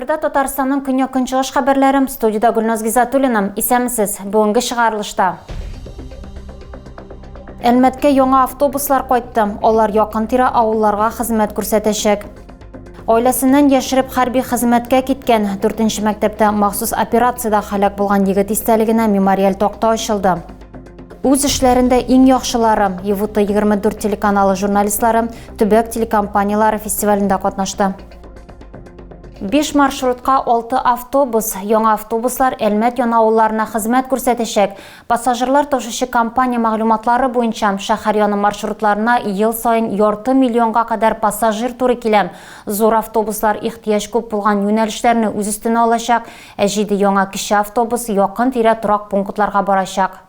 Эфирда Татарстанның көньяк-көнчыгыш хәбәрләрем, студияда Гүлназ Гизатуллина. Исәмсез, бүгенге чыгарылышта. Әлмәткә яңа автобуслар кайтты. Алар якын-тирә авылларга хезмәт күрсәтәчәк. Аиләсеннән яшереп хәрби хезмәткә киткән 4-нче мәктәптә махсус операциядә һәлак булган егет истәлегенә мемориаль такта ачылды. Үз эшләрендә иң яхшылары ЕВТ-24 телеканалы журналистлары төбәк телекомпаниялары фестивалендә катнашты. 5 маршрутка 6 автобус, яңа автобуслар Әлмәт авылларына хезмәт күрсәтәчәк. Пассажирлар ташучы компания мәгълүматлары буенча шәһәр яны маршрутларына ел сайын ярты миллионга кадәр пассажир туры килә. Зур автобуслар ихтияҗ күп булган юнәлешләрне үз үстенә алачак, ә 7 яңа кече автобус якын-тирә торак пунктларга барачак.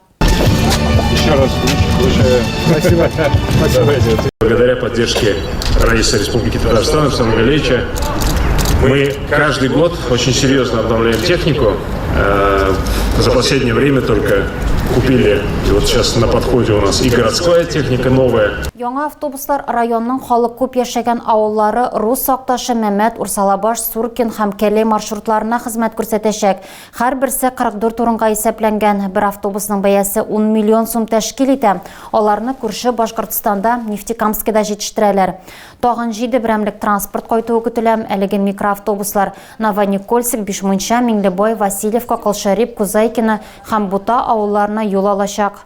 Еще раз большое спасибо. Благодаря поддержке правительства Республики Татарстан, Александра Галеевича, мы каждый год очень серьезно обновляем технику. За последнее время только купили, и вот сейчас на подходе у нас и городская техника новая. Яңа автобуслар районның халык күп яшәгән авыллары Рус Сакташы, Мәмәт, Урсалабаш, Суркин һәм Кәле маршрутларына хезмәт күрсәтәчәк. Һәр берсе 44 урынга исәпләнгән. Бер автобусның бәясе 10 миллион сум тәшкил итә. Аларны күрше Башкортстанда, Нефтекамскида җитештерәләр. Тагын 7 берәмлек транспорт кайтуы көтелә. Әлеге микроавтобуслар Новоникольск, Бишмунча, Миңлебай, Васильевка, Колшарип, Кузайкино һәм Бута авылларына юл алачак.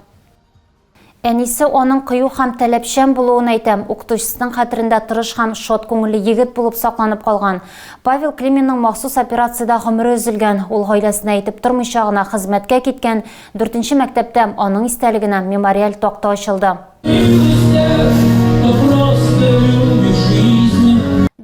Әнисе оның кыю һәм таләпчән булуын әйтә. Укытучысының хәтерендә тырыш һәм шат күңелле егет булып сакланып калган. Павел Клименның махсус операциядә гомере өзелгән. Ул гаиләсенә әйтеп тормыйча гына хезмәткә киткән 4-нче мәктәптә аның истәлегенә мемориаль такта ачылды.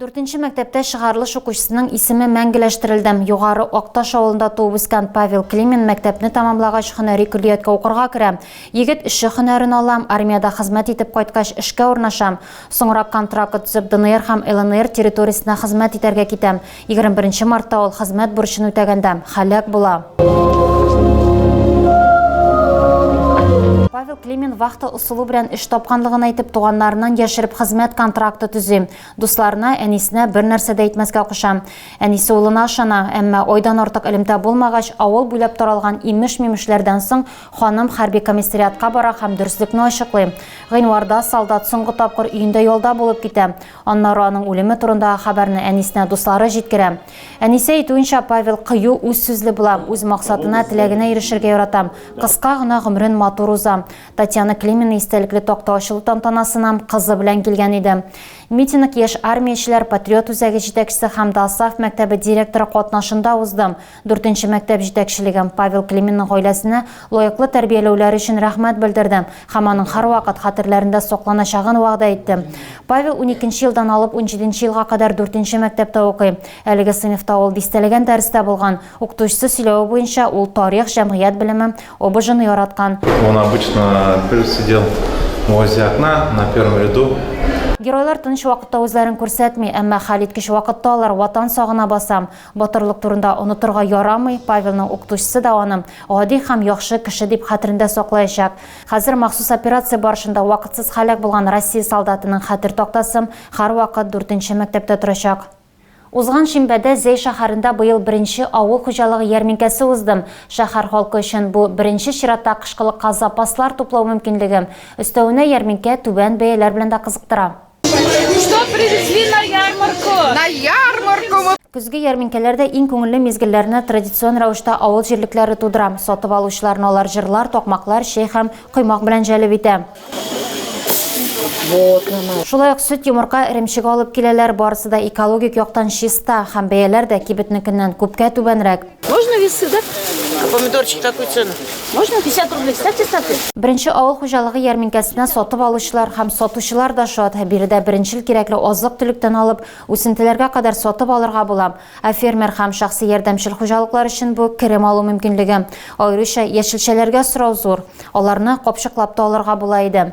4-нче мәктәптә чыгарылыш укучысының исеме мәңгеләштерелде. Югары Акташ авылында туып үскән Павел Климен мәктәпне тәмамлагач һөнәри көллияткә укырга керә. Егет эше һөнәрен ала, армиядә хезмәт итеп кайткач эшкә урнаша. Соңрак контракт төзеп ДНР һәм ЛНР территориясенә хезмәт итәргә китә. 21 мартта ул хезмәт бурычын үтәгәндә һәлак була. Павел Климен вахта усулы белән эш тапканлыгын әйтеп, туганнарыннан яшереп хезмәт контракты төзи. Дусларына, әнисенә бер нәрсә дә әйтмәскә куша. Әнисе улына ышана, әмма айдан артык элемтә булмагач, авыл буйлап таралган имеш-мимешләрдән соң ханым хәрби комиссариатка бара һәм дөреслекне ачыклый. Гыйнварда солдат соңгы тапкыр өендә ялда булып китә. Аннары аның үлеме турындагы хәбәрне әнисенә дуслары җиткерә. Әнисе әйтүенчә, Павел кыю үз сүзле була, үз максатына, теләгенә ирешергә ярата. Кыска гына гомерен матур уза. Татьяна Климина истәлекле такта ачылу тантанасына кызы белән килгән иде. Митинг яшь армиячеләр, патриот үзәге җитәкчесе һәм Дасаф мәктәбе директоры катнашында узды. 4-нче мәктәп җитәкчелеге Павел Клименның гаиләсенә лаеклы тәрбияләүләре өчен рәхмәт белдерде һәм аның һәрвакыт хәтерләрендә сакланачагын вәгъдә итте. Павел 12-нче елдан алып 17-нче елга кадәр 4-нче мәктәптә укый. Әлеге сыйныфта ул дистәләгән дәрестә булган. Укытучысы сөйләве буенча ул тарих, җәмгыять белеме, обыжын яраткан. Он обычно сидел возле окна на первом ряду. Геройлар тыныч вакытта үзләрен күрсәтми, әмма хәл иткеч вакытта алар ватан сагына баса. Батырлык турында онытырга ярамый. Павелның укытучысы да аны гади һәм яхшы кеше дип хәтерендә саклаячак. Хәзер махсус операция барышында вакытсыз һәлак булган Россия солдатының хәтер тактасы һәрвакыт 4-нче мәктәптә торачак. Узган шимбәдә Зәй шәһәрендә быел беренче авыл хуҗалыгы ярминкәсе узды. Шәһәр халкы өчен бу беренче чиратта кышкылыкка запаслар туплау мөмкинлеге. Өстәвенә ярминкә түбән бәяләр белән дә кызыктыра. Что привезли на ярмарку? На ярмарку! Көзге ярминкәләрдә иң күңелле мизгелләрне традицион рәвештә авыл җирлекләре тудыра. Сатып алучыларны алар җырлар, токмаклар, чәй һәм коймак белән җәлеп итә. Шулай ук сөт, йомырка, эремчек алып киләләр, барысы да экологик яктан чиста һәм бәяләр дә кибетнекеннән күпкә түбәнрәк. Можно весы, да? А помидорчик такой цену? Можно? 50 рублей. Ставьте. Беренче авыл хуҗалыгы ярминкәсенә сатып алучылар һәм сатучылар да шат. Биредә беренчел кирәкле азык-төлектән алып, үсентеләргә кадәр сатып алырга була. Ә фермер һәм шәхси ярдәмчел хуҗалыклар өчен бу керем алу мөмкинлеге. Аеруча яшелчәләргә сорау зур. Аларны капчыклап та алырга була иде.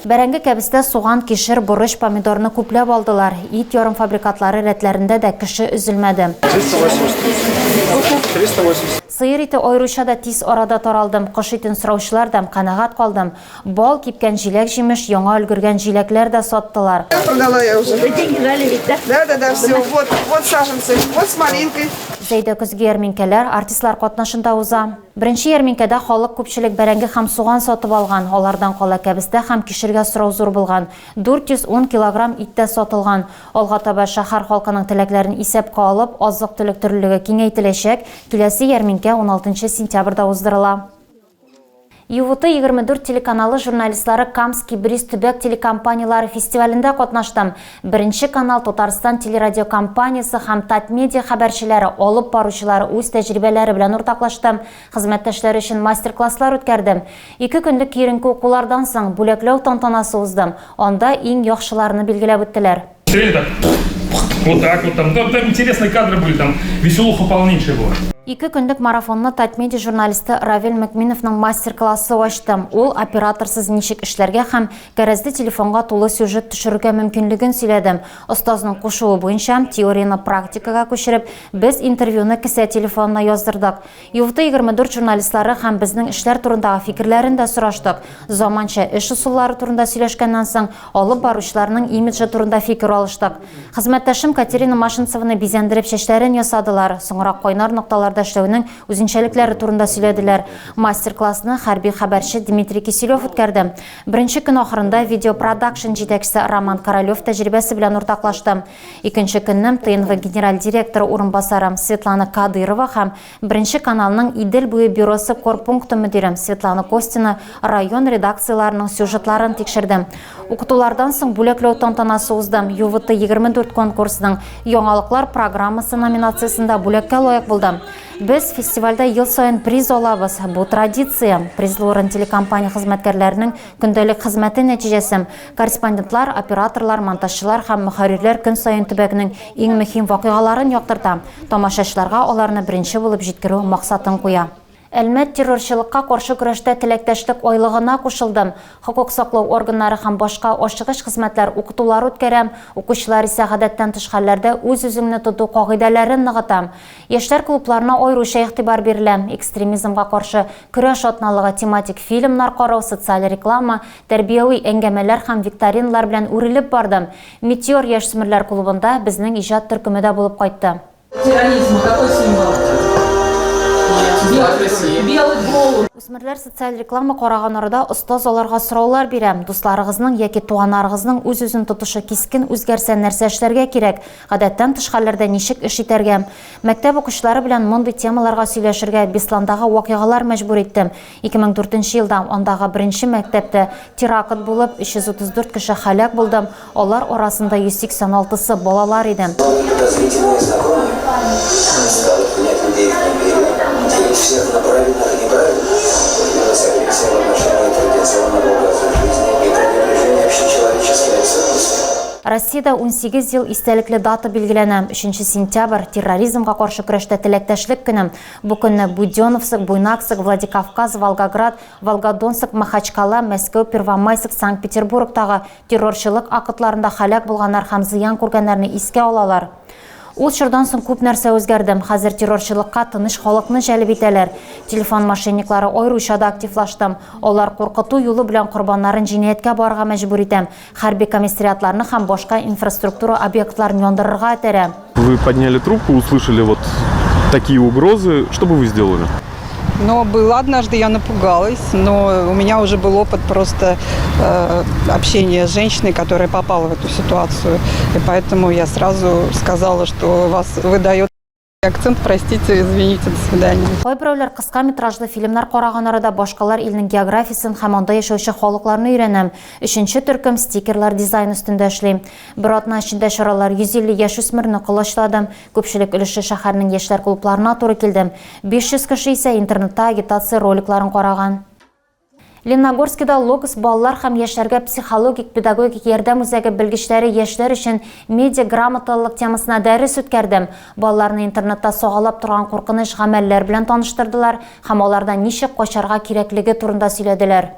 Бәрәңге кәбістә суған, кишер, бұрыш, помидорны күпләп алдылар. Ит ярым фабрикатлары рәтләрендә дә кеше үзелмәде. 380. Сыйыр ите ойруша да тиз арада таралдым. Кош итен сораучылар да канагат калдым. Бал, кипкән җиләк җимеш, яңа өлгергән җиләкләр дә саттылар. Продала я уже. Да, все. Вот саженцы, вот с малинкой. Зәйдә көзге ярминкәләр артистлар катнашында уза. Беренче ярминкәдә халык күпчелек бәрәңге һәм суган сатып алган. Алардан кала кәбестә һәм кишергә сорау зур булган. 410 килограмм иттә сатылган. Алга таба шәһәр халкының теләкләрен исәпкә алып, азык-төлек төрлелеге киңәйтеләчәк. Киләсе ярминкә 16 сентябрьдә уздырыла. ЮВТ-24 телеканалы журналистлары Камский, Бриз, Төбәк телекомпаниялары фестивалендә катнаштым. Беренче канал Татарстан телерадиокомпаниясе һәм Татмедиа хәбәрчеләре алып баручылары үз тәҗрибәләре белән уртаклашты. Хезмәттәшләр өчен мастер-класслар үткәрдем. 2 көнлек киеренке укулардан соң бүләкләү тантанасы уздым. Анда иң яхшыларны билгеләп үттеләр. Вот так вот там интересные кадры были, там веселуха полнейшая была. 2 көнлек марафонны Татмедиа журналисты Равил Мәкминовның мастер-классы ачты. Ул операторсыз ничек эшләргә һәм кәрәзле телефонга тулы сюжет төшерергә мөмкинлеген сөйләдем. Остазның кушуы буенча теорияны практикага күчереп, без интервьюны кесә телефонына яздырдык. ЮВТ-24 журналистлары һәм безнең эшләр турындагы фикерләрен дә сораштык. Заманча эш усуллары турында сөйләшкәннән соң алып баручыларның имиджы турында фикер алыштык. Хезмәттәшем Катерина Машинцеваны бизәндереп чәчләрен ясадылар. Соңра кайнар нокталарда эшләүнең үзенчәлекләре турында сөйләделәр. Мастер-классны хәрби хәбәрче Дмитрий Киселев үткәрде. Беренче көн ахырында видеопродакшн җитәкчесе Роман Королев тәҗрибәсе белән уртаклашты. Икенче көнне ТНВ генераль директоры урынбасары Светлана Кадырова һәм беренче каналның Идел буе бюросы корпункты мөдире Светлана Костина район редакцияларының сюжетларын тикшерде. Укытулардан соң бүләкләү тантанасы узды. ЮВТ-24 конкурсының яңалыклар программасы номинациясында бүләккә лаек булды. Без фестивальдә ел сайын приз алабыз. Бу традиция. Призлы урын телекомпания хезмәткәрләренең көндәлек хезмәте нәтиҗәсе. Корреспондентлар, операторлар, монтажчылар һәм мөхәррирләр көн сайын төбәкнең иң мөһим вакыйгаларын яктырта. Тамашачыларга аларны беренче булып җиткерү максатын куя. Әлмәт террорчылыкка каршы көрәштә теләктәшлек айлыгына кушылдым. Хокук саклау органнары һәм башка ачыгыч хезмәтләр укытулар үткәрәм. Укучылар исә гадәттән тыш хәлләрдә үз-үзеңне тоту кагыйдәләрен ныгытам. Яшьләр клубларына аеруча игътибар бирелә. Экстремизмга каршы көрәш атналыгы тематик фильмнар карау, социаль реклама, тәрбияви әңгәмәләр һәм викториналар белән үрелеп бардым. Метеор яшьсмерләр клубында безнең иҗат төркеме дә булып кайтты. Терроризм какой символ? Белый голубь. Үсмерләр социаль реклама караган арада остаз аларга сораулар бирәм. Дусларыгызның яки туганнарыгызның үз-үзен тотышы кискен үзгәрсә нәрсә эшләргә кирәк? Гадәттән тыш хәлләрдә ничек эш итәргә? Мәктәп укучылары белән мондый темаларга сөйләшергә Бесландагы вакыйгалар мәҗбүр иттем. 2004 елда андагы беренче мәктәптә теракт булып 334 кеше һәлак булды. Алар арасында 186-сы балалар иде. Всех на правильных и неправильных, все в отношении традиционного образа жизни и пренебрежения общечеловеческими ценностями. Россиядә 18 ел истәлекле дата билгеләнә. 3 сентябрь терроризмга каршы көрәштә теләктәшлек көне. Бу көнне Будённовск, Буйнакск, Владикавказ, Волгоград, Волгодонск, Махачкала, Мәскәү, Первомайск, Санкт-Петербургтагы террорчылык акытларында һәлак булганнар һәм зыян күргәннәрне искә алалар. Ул чордан соң күп нәрсә үзгәрде. Хәзер террорчылыкка тыныч халыкны җәлеп итәләр. Телефон мошенниклары аеруча да активлашты. Алар куркыту юлы белән корбаннарын җинаяткә барырга мәҗбүр итә. Хәрби комиссариатларны һәм башка инфраструктура объектларын яндырырга этәрә. Вы подняли трубку, услышали вот такие угрозы. Что бы вы сделали? Но было однажды, я напугалась, но у меня уже был опыт просто общения с женщиной, которая попала в эту ситуацию. И поэтому я сразу сказала, что вас выдает акцент, простите, извините, до свидания. Кайберәүләр кыска метражлы фильмнар караган арада башкалар илнең географиясын һәм анда яшәүче халыкларны өйрәнәм. 3нче төркем стикерлар дизайн өстендә эшлим. Бер атна эчендә чаралар 150 яшь үсмерне кылычладым. Күпчелек өлеше шәһәрнең яшьләр клубларына туры килдем. 500 кеше исә интернетта агитация роликларын караган. Лениногорскида Логос балалар һәм яшьләргә психологик, педагогик ярдәм үзәге белгечләре яшьләр өчен медиа грамоталык темасына дәрес үткәрдем. Балаларны интернетта сагалап торган куркыныч гамәлләр белән таныштырдылар һәм алардан ничек качарга кирәклеге турында сөйләделәр.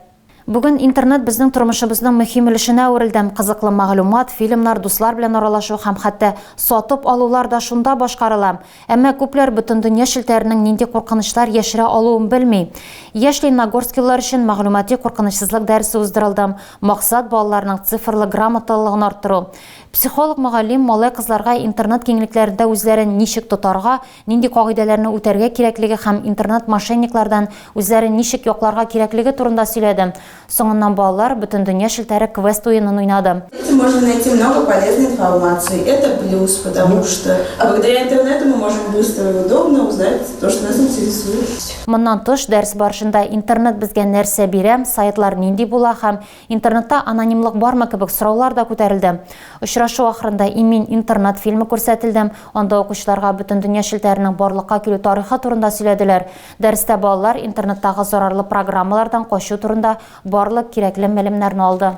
Бүген интернет безнең тормышыбызның мөһим өлешенә әверелде. Кызыклы мәгълүмат, фильмнар, дуслар белән аралашу һәм хәтта сатып алулар да шунда башкарыла. Әмма күпләр бөтен дөнья шелтәренең нинди куркынычлар яшерә алуын белми. Яшьли Нагорскийлар өчен мәгълүмати куркынычсызлык дәресе уздырылды. Максат балаларның цифрлы грамоталыгын арттыру. Психолог мөгаллим малай кызларга интернет киңлекләрендә үзләрен ничек тотарга, нинди кагыйдәләрне үтәргә кирәклеге һәм интернет мошенниклардан үзләрен ничек якларга кирәклеге турында сөйләде. Соңыннан балалар бөтен дөнья шелтәре квест уенын уйнады. Можно найти много полезной информации. Это плюс, потому что благодаря интернету мы можем быстро и удобно узнать то, что нас интересует. Моннан тыш дәрс барышында интернет безгә нәрсә бирә, сайтлар нинди була һәм интернетта анонимлык бармы кебек сораулар да күтәрелде. Очрашу ахырында Имин интернет фильмы күрсәтелде. Анда укучыларга бөтен дөнья шелтәренең барлыкка килү тарихы турында сөйләделәр. Дәрестә балалар интернеттагы зарарлы программалардан качу турында барлык кирәкле мәгълүматларны алды.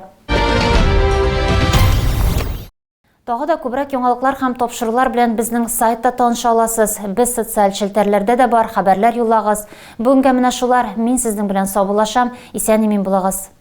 Тагы да күбрәк яңалыклар һәм тапшырулар белән безнең сайтта таныша аласыз. Без социаль челтәрләрдә дә бар, хәбәрләр юллагыз. Бүгенгә менә шулар. Мин сезнең белән саубуллашам. Исән-имин булыгыз.